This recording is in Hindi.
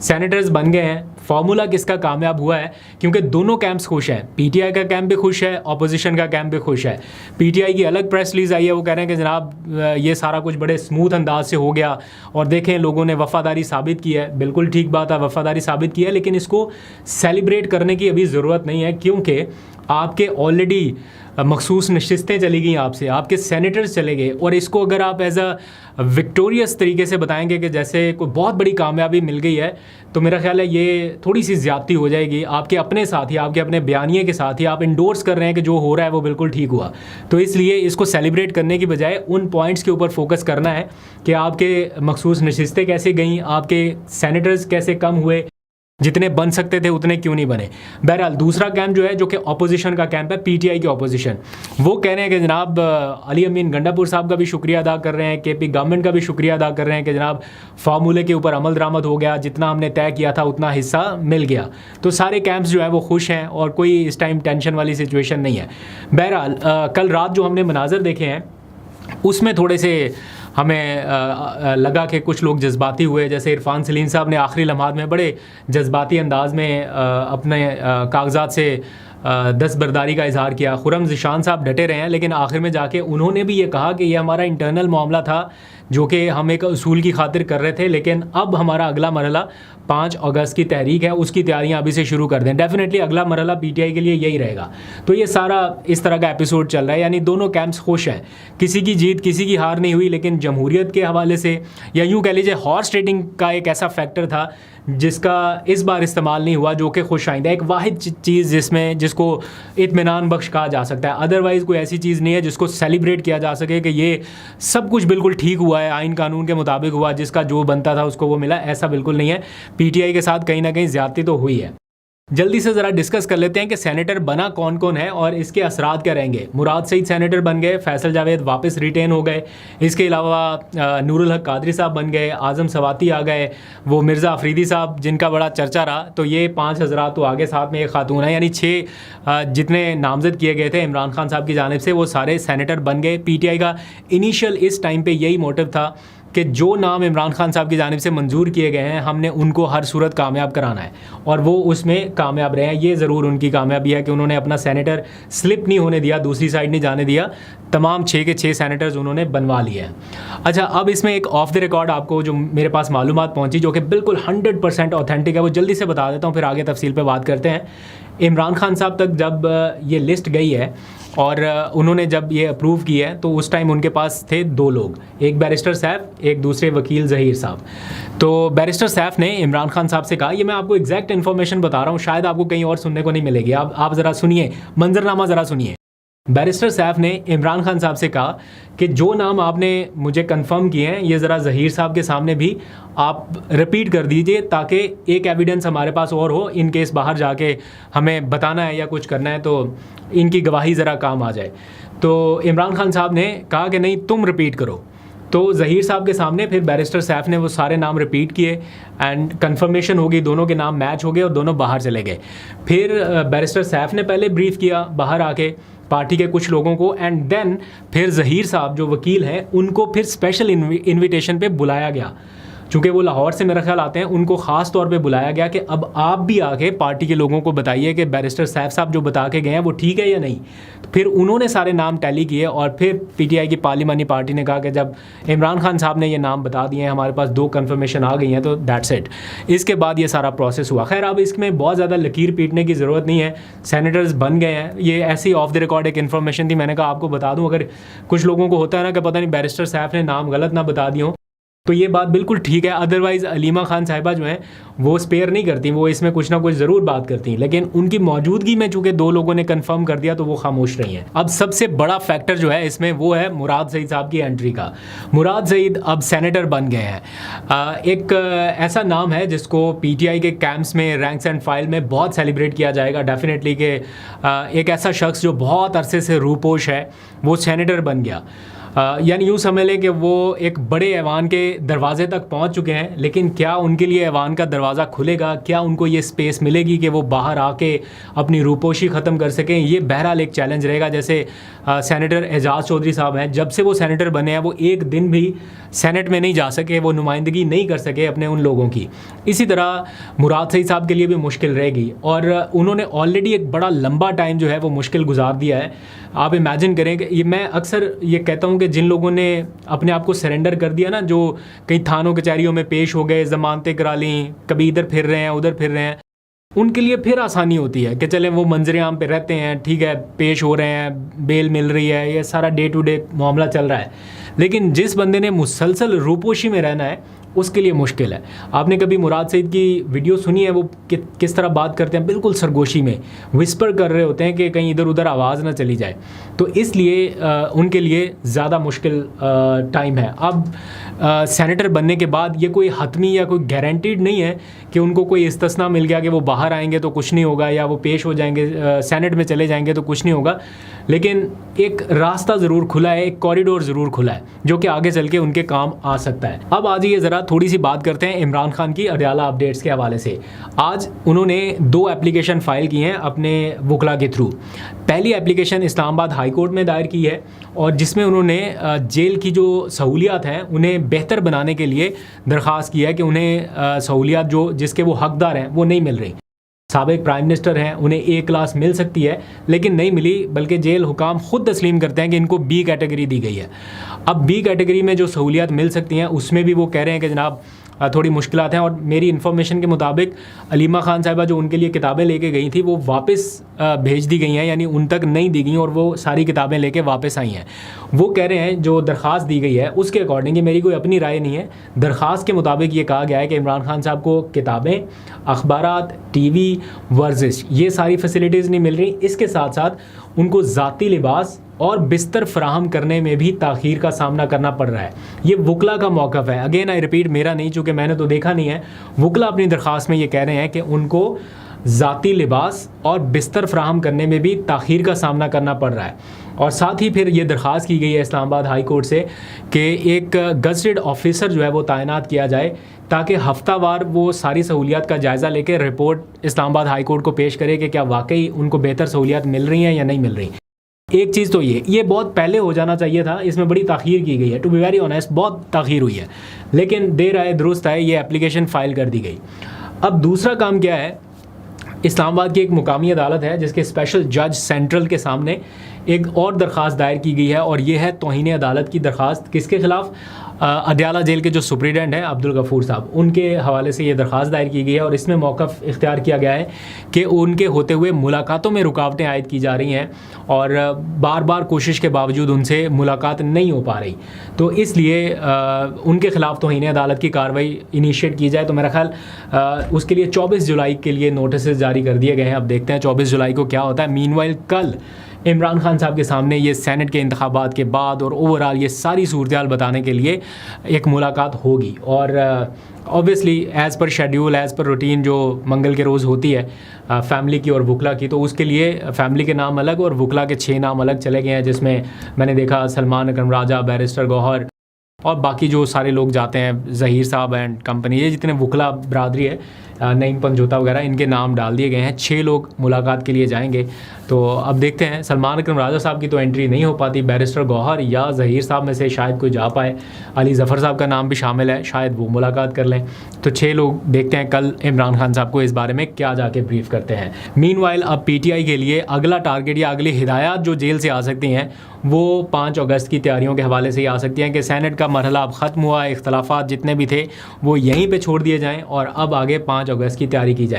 सेनेटर्स बन गए हैं। फॉर्मूला किसका कामयाब हुआ है? क्योंकि दोनों कैंप्स खुश हैं, पीटीआई का कैंप भी खुश है, ऑपोजिशन का कैंप भी खुश है। पीटीआई की अलग प्रेस रिलीज आई है, वो कह रहे हैं कि जनाब ये सारा कुछ बड़े स्मूथ अंदाज से हो गया और देखें लोगों ने वफ़ादारी साबित की है। बिल्कुल ठीक बात है, वफ़ादारी साबित की है, लेकिन इसको सेलिब्रेट करने की अभी ज़रूरत नहीं है, क्योंकि आपके ऑलरेडी मखसूस नशिस्तें चली गई आपसे, आपके सेनेटर्स चले गए, और इसको अगर आप एज अ विक्टोरियस तरीके से बताएंगे कि जैसे कोई बहुत बड़ी कामयाबी मिल गई है, तो मेरा ख्याल है ये थोड़ी सी ज़्यादती हो जाएगी आपके अपने साथ ही, आपके अपने बयानिए के साथ ही। आप इंडोर्स कर रहे हैं कि जो हो रहा है वो बिल्कुल ठीक हुआ, तो इसलिए इसको सेलिब्रेट करने की बजाय उन पॉइंट्स के ऊपर फोकस करना है कि आपके मखसूस नशिस्तें कैसे गई, आपके सेनेटर्स कैसे कम हुए, जितने बन सकते थे उतने क्यों नहीं बने। बहरहाल दूसरा कैंप जो है, जो कि ऑपोजिशन का कैंप है, पीटीआई की ऑपोजिशन, वो कह रहे हैं कि जनाब अली अमीन गंडापुर साहब का भी शुक्रिया अदा कर रहे हैं, केपी गवर्नमेंट का भी शुक्रिया अदा कर रहे हैं कि जनाब फार्मूले के ऊपर अमल दरामद हो गया, जितना हमने तय किया था उतना हिस्सा मिल गया। तो सारे कैंप्स जो है वो खुश हैं और कोई इस टाइम टेंशन वाली सिचुएशन नहीं है। बहरहाल कल रात जो हमने मनाजर देखे हैं उसमें थोड़े से हमें लगा कि कुछ लोग जज्बाती हुए, जैसे इरफान सलीम साहब ने आखिरी लम्हात में बड़े जज्बाती अंदाज में अपने कागजात से दस्तबरदारी का इजहार किया। खुर्रम ज़िशान साहब डटे रहे हैं, लेकिन आखिर में जाके उन्होंने भी ये कहा कि ये हमारा इंटरनल मामला था जो कि हम एक उसूल की खातिर कर रहे थे, लेकिन अब हमारा अगला मरहला 5 अगस्त की तहरीक है, उसकी तैयारियां अभी से शुरू कर दें। डेफिनेटली अगला मरहला पीटीआई के लिए यही रहेगा। तो ये सारा इस तरह का एपिसोड चल रहा है, यानी दोनों कैंप्स खुश हैं, किसी की जीत किसी की हार नहीं हुई, लेकिन जमहूरियत के हवाले से, या यूँ कह लीजिए हॉर्स ट्रेडिंग का एक ऐसा फैक्टर था जिसका इस बार इस्तेमाल नहीं हुआ, जो कि खुश आइंदा एक वाहिद चीज़ जिसको इत्मीनान बख्श कहा जा सकता है। अदरवाइज़ कोई ऐसी चीज़ नहीं है जिसको सेलिब्रेट किया जा सके कि ये सब कुछ बिल्कुल ठीक हुआ है, आइन कानून के मुताबिक हुआ, जिसका जो बनता था उसको वो मिला, ऐसा बिल्कुल नहीं है। पीटीआई के साथ कहीं ना कहीं ज़्यादती तो हुई है। जल्दी से ज़रा डिस्कस कर लेते हैं कि सेनेटर बना कौन कौन है और इसके असरात क्या रहेंगे। मुराद सईद सेनेटर बन गए, फैसल जावेद वापस रिटेन हो गए, इसके अलावा नूरुल हक कादरी साहब बन गए, आज़म सवाती आ गए, वो मिर्ज़ा अफरीदी साहब जिनका बड़ा चर्चा रहा। तो ये 5 हज़रात तो आगे, साथ में एक खातून है, यानी 6 जितने नामजद किए गए थे इमरान खान साहब की जानिब से, वो सारे सेनेटर बन गए। पीटीआई का इनिशियल इस टाइम पर यही मोटिव था कि जो नाम इमरान खान साहब की जानिब से मंजूर किए गए हैं, हमने उनको हर सूरत कामयाब कराना है, और वो उसमें कामयाब रहे हैं। ये ज़रूर उनकी कामयाबी है कि उन्होंने अपना सेनेटर स्लिप नहीं होने दिया, दूसरी साइड नहीं जाने दिया, तमाम 6 के 6 सेनेटर्स उन्होंने बनवा लिए हैं। अच्छा, अब इसमें एक ऑफ द रिकॉर्ड आपको जो मेरे पास मालूमात पहुंची, जो कि बिल्कुल 100% ऑथेंटिक है, वो जल्दी से बता देता हूँ, फिर आगे तफसील पे बात करते हैं। इमरान खान साहब तक जब ये लिस्ट गई है और उन्होंने जब ये अप्रूव की है, तो उस टाइम उनके पास थे 2 लोग, एक बैरिस्टर सैफ, एक दूसरे वकील ज़हीर साहब। तो बैरिस्टर सैफ ने इमरान खान साहब से कहा, ये मैं आपको एग्जैक्ट इन्फॉर्मेशन बता रहा हूँ, शायद आपको कहीं और सुनने को नहीं मिलेगी, आप ज़रा सुनिए, मंजरनामा ज़रा सुनिए। बैरिस्टर सैफ ने इमरान खान साहब से कहा कि जो नाम आपने मुझे कंफर्म किए हैं, ये ज़रा ज़हीर साहब के सामने भी आप रिपीट कर दीजिए, ताकि एक एविडेंस हमारे पास और हो, इन केस बाहर जाके हमें बताना है या कुछ करना है तो इनकी गवाही ज़रा काम आ जाए। तो इमरान खान साहब ने कहा कि नहीं, तुम रिपीट करो। तो ज़हीर साहब के सामने फिर बैरिस्टर सैफ ने वो सारे नाम रिपीट किए एंड कंफर्मेशन हो गई, दोनों के नाम मैच हो गए और दोनों बाहर चले गए। फिर बैरिस्टर सैफ ने पहले ब्रीफ किया बाहर आके पार्टी के कुछ लोगों को, एंड देन फिर ज़हीर साहब जो वकील हैं उनको फिर स्पेशल इन्विटेशन पे बुलाया गया। चूँकि वो लाहौर से मेरा ख्याल आते हैं, उनको ख़ास तौर पे बुलाया गया कि अब आप भी आके पार्टी के लोगों को बताइए कि बैरिस्टर सैफ साहब जो बता के गए हैं वो ठीक है या नहीं। तो फिर उन्होंने सारे नाम टैली किए और फिर पीटीआई की पार्लिमानी पार्टी ने कहा कि जब इमरान खान साहब ने ये नाम बता दिए हैं, हमारे पास 2 कन्फर्मेशन आ गई हैं, तो दैट्स इट। इसके बाद ये सारा प्रोसेस हुआ। खैर, अब इसमें बहुत ज़्यादा लकीर पीटने की ज़रूरत नहीं है, सेनेटर्स बन गए हैं। ये ऐसी ऑफ द रिकॉर्ड एक इन्फॉर्मेशन थी, मैंने कहा आपको बता दूँ। अगर कुछ लोगों को होता है ना कि पता नहीं बैरिस्टर सैफ ने नाम गलत ना बता दिए हों, तो ये बात बिल्कुल ठीक है। अदरवाइज़ अलीमा खान साहिबा जो हैं वो स्पेयर नहीं करती, वो इसमें कुछ ना कुछ ज़रूर बात करती हैं, लेकिन उनकी मौजूदगी में चूँकि 2 लोगों ने कंफर्म कर दिया तो वो खामोश रही हैं। अब सबसे बड़ा फैक्टर जो है इसमें वो है मुराद सईद साहब की एंट्री का। मुराद सईद अब सेनेटर बन गए हैं। एक ऐसा नाम है जिसको पीटीआई के कैंप्स में रैंक्स एंड फाइल में बहुत सेलिब्रेट किया जाएगा डेफिनेटली, कि एक ऐसा शख्स जो बहुत अरसे से रूपोश है वो सेनेटर बन गया। यानी यूँ समझ लें कि वो एक बड़े ऐवान के दरवाजे तक पहुंच चुके हैं, लेकिन क्या उनके लिए ऐवान का दरवाज़ा खुलेगा, क्या उनको ये स्पेस मिलेगी कि वो बाहर आके अपनी रूपोशी ख़त्म कर सकें, ये बहरहाल एक चैलेंज रहेगा। जैसे सेनेटर एजाज चौधरी साहब हैं, जब से वो सेनेटर बने हैं वो एक दिन भी सेनेट में नहीं जा सके, वो नुमाइंदगी नहीं कर सके अपने उन लोगों की। इसी तरह मुराद सईद साहब के लिए भी मुश्किल रहेगी, और उन्होंने ऑलरेडी एक बड़ा लंबा टाइम जो है वो मुश्किल गुजार दिया है। आप इमेजिन करें कि ये, मैं अक्सर ये कहता हूँ कि जिन लोगों ने अपने आप को सरेंडर कर दिया ना, जो कई थानों कचहरियों में पेश हो गए, ज़मानतें करा लीं, कभी इधर फिर रहे हैं उधर फिर रहे हैं, उनके लिए फिर आसानी होती है कि चलें वो मंजर आम पे रहते हैं, ठीक है, पेश हो रहे हैं, बेल मिल रही है, ये सारा डे टू डे मामला चल रहा है। लेकिन जिस बंदे ने मुसलसल रूपोशी में रहना है उसके लिए मुश्किल है। आपने कभी मुराद सईद की वीडियो सुनी है, वो किस तरह बात करते हैं, बिल्कुल सरगोशी में विस्पर कर रहे होते हैं कि कहीं इधर उधर आवाज़ ना चली जाए। तो इसलिए उनके लिए ज़्यादा मुश्किल टाइम है। अब सेनेटर बनने के बाद ये कोई हतमी या कोई गारंटीड नहीं है कि उनको कोई इस्तिस्ना मिल गया कि वो बाहर आएंगे तो कुछ नहीं होगा, या वो पेश हो जाएंगे सेनेट में चले जाएंगे तो कुछ नहीं होगा। लेकिन एक रास्ता ज़रूर खुला है, एक कॉरिडोर ज़रूर खुला है जो कि आगे चल के उनके काम आ सकता है। अब आज ये ज़रा थोड़ी सी बात करते हैं इमरान खान की अडयाला अपडेट्स के हवाले से। आज उन्होंने 2 एप्लीकेशन फ़ाइल की हैं अपने वकला के थ्रू। पहली एप्लीकेशन इस्लामाबाद हाई कोर्ट में दायर की है, और जिसमें उन्होंने जेल की जो सहूलियात हैं उन्हें बेहतर बनाने के लिए दरख्वास्त की है कि उन्हें सहूलियात जो जिसके वो हकदार हैं वो नहीं मिल रही। साबिक प्राइम मिनिस्टर हैं, उन्हें A क्लास मिल सकती है लेकिन नहीं मिली, बल्कि जेल हुकाम ख़ुद तस्लीम करते हैं कि इनको B कैटेगरी दी गई है। अब B कैटेगरी में जो सहूलियात मिल सकती हैं उसमें भी वो कह रहे हैं कि जनाब थोड़ी मुश्किलात हैं। और मेरी इन्फॉर्मेशन के मुताबिक अलीमा खान साहिबा जो उनके लिए किताबें लेके गई थी वो वापस भेज दी गई हैं, यानी उन तक नहीं दी गई, और वो सारी किताबें लेके वापस आई हैं। वो कह रहे हैं जो दरख्वास्त दी गई है उसके अकॉर्डिंग, ये मेरी कोई अपनी राय नहीं है, दरख्वास्त के मुताबिक ये कहा गया है कि इमरान खान साहब को किताबें, अखबारात, TV, वर्जिश, ये सारी फैसिलिटीज़ नहीं मिल रही। इसके साथ साथ उनको ज़ाती लिबास और बिस्तर फराहम करने में भी ताख़ीर का सामना करना पड़ रहा है। ये वकला का मौक़िफ़ है, अगेन आई रिपीट, मेरा नहीं, चूँकि मैंने तो देखा नहीं है। वकला अपनी दरख्वास्त में ये कह रहे हैं कि उनको ज़ाती लिबास और बिस्तर फराहम करने में भी ताख़ीर का सामना करना पड़ रहा है। और साथ ही फिर ये दरख्वास्त की गई है इस्लामाबाद हाई कोर्ट से कि एक गज़टेड ऑफिसर जो है वो तैनात किया जाए ताकि हफ्तावार वो सारी सहूलियात का जायज़ा लेकर रिपोर्ट इस्लामाबाद हाई कोर्ट को पेश करे कि क्या वाकई उनको बेहतर सहूलियात मिल रही हैं या नहीं मिल रही। एक चीज़ तो ये बहुत पहले हो जाना चाहिए था, इसमें बड़ी ताख़ीर की गई है, टू बी वेरी ऑनेस्ट बहुत ताख़ीर हुई है, लेकिन देर आए दुरुस्त आए, ये एप्लीकेशन फ़ाइल कर दी गई। अब दूसरा काम क्या है, इस्लामाबाद की एक मुकामी अदालत है जिसके स्पेशल जज सेंट्रल के सामने एक और दरख्वास्त दायर की गई है, और ये है तौहीन अदालत की दरख्वास्त। किसके ख़िलाफ़? अडयाला जेल के जो सुप्रीडेंट हैं अब्दुल गफूर साहब, उनके हवाले से ये दरख्वास्त दायर की गई है, और इसमें मौक़िफ़ इख्तियार किया गया है कि उनके होते हुए मुलाकातों में रुकावटें आयद की जा रही हैं, और बार बार कोशिश के बावजूद उनसे मुलाकात नहीं हो पा रही। तो इसलिए उनके ख़िलाफ़ तौहीन अदालत की कार्रवाई इनिशिएट की जाए। तो मेरा ख्याल उसके लिए 24 जुलाई के लिए नोटिस जारी कर दिए गए हैं। अब देखते हैं 24 जुलाई को क्या होता है। मीनवाइल कल इमरान खान साहब के सामने ये सेनेट के इंतखाबात के बाद और ओवरऑल ये सारी सूरत बताने के लिए एक मुलाकात होगी, और obviously as per schedule, as per routine जो मंगल के रोज़ होती है फैमिली की और वकला की, तो उसके लिए फैमिली के नाम अलग और वकला के 6 नाम अलग चले गए हैं, जिसमें मैंने देखा सलमान अकरम राजा, बैरिस्टर गौहर और बाकी जो सारे लोग जाते हैं, ज़हीर साहब एंड कंपनी, ये जितने वकला बरादरी है, नईम पंजोता वगैरह, इनके नाम डाल दिए गए हैं। 6 लोग मुलाकात के लिए जाएंगे। तो अब देखते हैं, सलमान अकरम राजा साहब की तो एंट्री नहीं हो पाती, बैरिस्टर गौहर या ज़हीर साहब में से शायद कोई जा पाए, अली ज़फ़र साहब का नाम भी शामिल है, शायद वो मुलाकात कर लें। तो 6 लोग देखते हैं कल इमरान खान साहब को इस बारे में क्या जाके ब्रीफ करते हैं। मीनवाइल अब PTI के लिए अगला टारगेट या अगली हिदायत जो जेल से आ सकती हैं वो 5 अगस्त की तैयारियों के हवाले से ही आ सकती हैं कि सेनेट का मरहला अब ख़त्म हुआ, इख्तलाफात जितने भी थे वो यहीं पे छोड़ दिए जाएं और अब आगे 5 अगस्त की तैयारी की जाए।